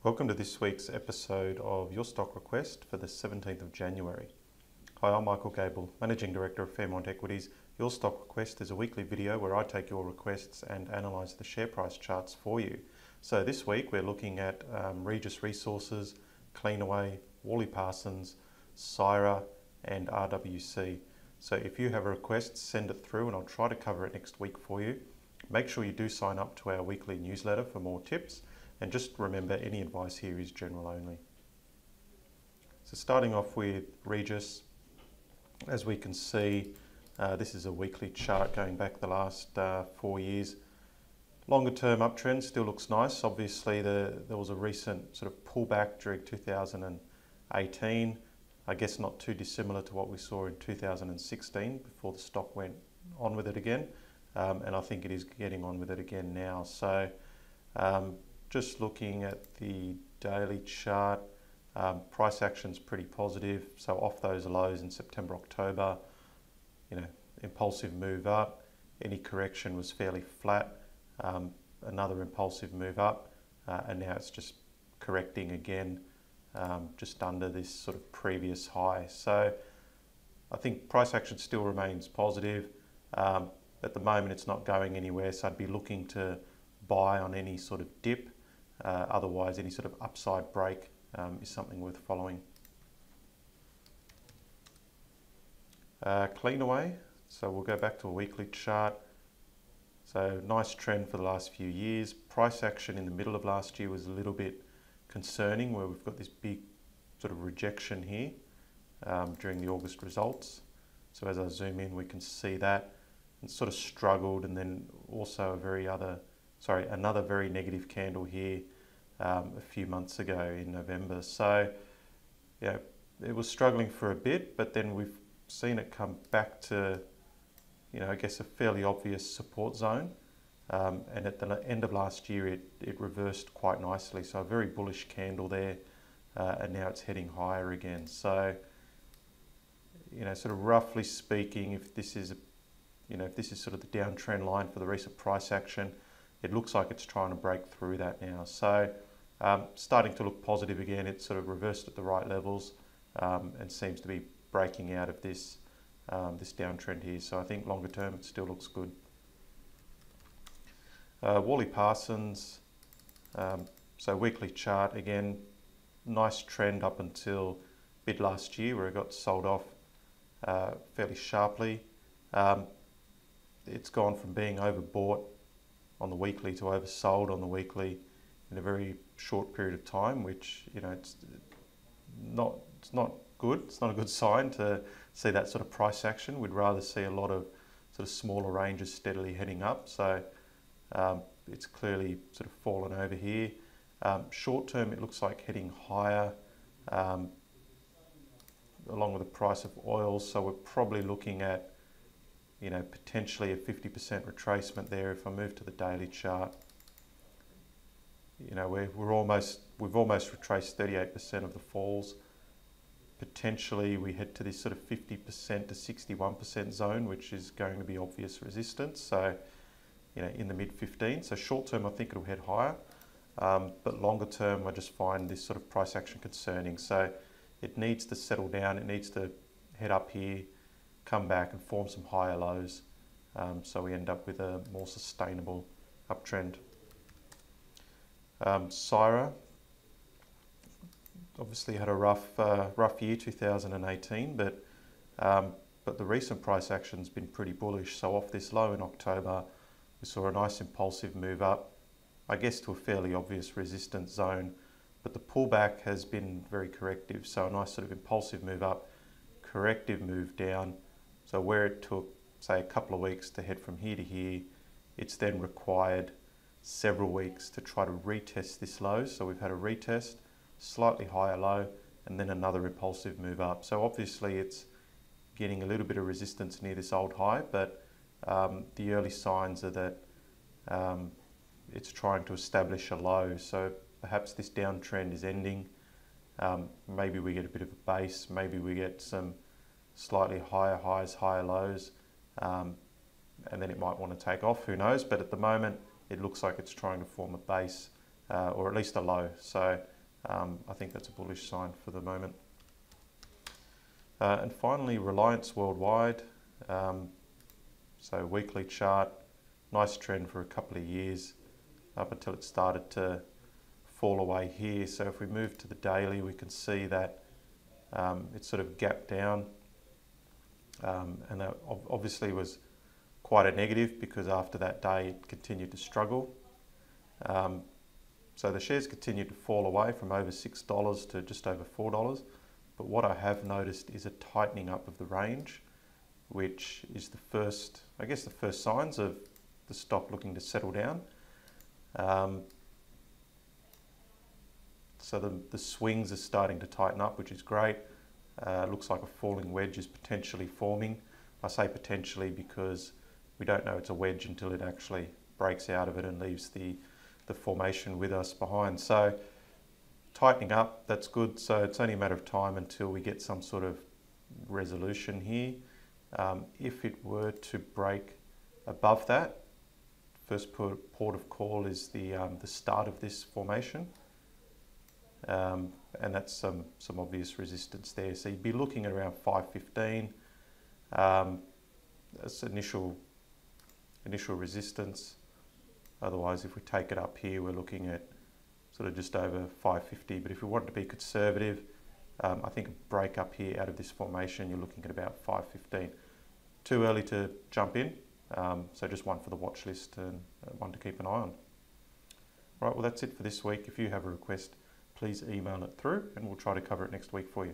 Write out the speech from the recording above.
Welcome to this week's episode of Your Stock Request for the 17th of January. Hi, I'm Michael Gable, Managing Director of Fairmont Equities. Your Stock Request is a weekly video where I take your requests and analyse the share price charts for you. So this week we're looking at Regis Resources, Cleanaway, Worley Parsons, Syra and RWC. So if you have a request, send it through and I'll try to cover it next week for you. Make sure you do sign up to our weekly newsletter for more tips. And just remember, any advice here is general only. So starting off with Regis, as we can see, this is a weekly chart going back the last 4 years. Longer term uptrend still looks nice. Obviously there was a recent sort of pullback during 2018. I guess not too dissimilar to what we saw in 2016 before the stock went on with it again. And I think it is getting on with it again now. So just looking at the daily chart, price action's pretty positive. So off those lows in September, October, impulsive move up. Any correction was fairly flat. Another impulsive move up, and now it's just correcting again, just under this sort of previous high. So I think price action still remains positive. At the moment it's not going anywhere, so I'd be looking to buy on any sort of dip. Otherwise any sort of upside break is something worth following. Cleanaway, so we'll go back to a weekly chart. So nice trend for the last few years. Price action in the middle of last year was a little bit concerning, where we've got this big sort of rejection here during the August results. So as I zoom in, we can see that it sort of struggled, and then also another very negative candle here a few months ago in November. So yeah, it was struggling for a bit, but then we've seen it come back to, I guess, a fairly obvious support zone. And at the end of last year, it reversed quite nicely. So a very bullish candle there, and now it's heading higher again. So, sort of roughly speaking, if this is sort of the downtrend line for the recent price action, it looks like it's trying to break through that now. So starting to look positive again. It's sort of reversed at the right levels and seems to be breaking out of this downtrend here. So I think longer term it still looks good. Worley Parsons, so weekly chart again, nice trend up until mid last year where it got sold off fairly sharply. It's gone from being overbought on the weekly to oversold on the weekly in a very short period of time, which it's not good. It's not a good sign to see that sort of price action. We'd rather see a lot of sort of smaller ranges steadily heading up. So it's clearly sort of fallen over here. Short term, it looks like heading higher along with the price of oil. So we're probably looking at potentially a 50% retracement there. If I move to the daily chart, we've almost retraced 38% of the falls. Potentially we head to this sort of 50% to 61% zone, which is going to be obvious resistance. So, in the mid 15. So short term, I think it'll head higher, but longer term, I just find this sort of price action concerning. So it needs to settle down. It needs to head up here, come back and form some higher lows, so we end up with a more sustainable uptrend. Syra obviously had a rough year 2018, but the recent price action's been pretty bullish. So off this low in October, we saw a nice impulsive move up, I guess to a fairly obvious resistance zone, but the pullback has been very corrective. So a nice sort of impulsive move up, corrective move down. So where it took, say, a couple of weeks to head from here to here, it's then required several weeks to try to retest this low. So we've had a retest, slightly higher low, and then another impulsive move up. So obviously it's getting a little bit of resistance near this old high, but the early signs are that it's trying to establish a low. So perhaps this downtrend is ending. Maybe we get a bit of a base, maybe we get some slightly higher highs, higher lows, and then it might want to take off, who knows. But at the moment it looks like it's trying to form a base or at least a low. So I think that's a bullish sign for the moment. And finally, Reliance Worldwide. So weekly chart, nice trend for a couple of years up until it started to fall away here. So if we move to the daily, we can see that it sort of gapped down, and that obviously was quite a negative, because after that day it continued to struggle. So the shares continued to fall away from over $6 to just over $4. But what I have noticed is a tightening up of the range, which is the first signs of the stock looking to settle down. So the swings are starting to tighten up, which is great. Looks like a falling wedge is potentially forming. I say potentially because we don't know it's a wedge until it actually breaks out of it and leaves the formation with us behind. So tightening up, that's good. So it's only a matter of time until we get some sort of resolution here. If it were to break above that, first port of call is the start of this formation, and that's some obvious resistance there. So you'd be looking at around 515. That's initial resistance. Otherwise, if we take it up here, we're looking at sort of just over 550. But if we want to be conservative, I think a break up here out of this formation, you're looking at about 515. Too early to jump in, so just one for the watch list and one to keep an eye on. Right, well that's it for this week. If you have a request, please email it through and we'll try to cover it next week for you.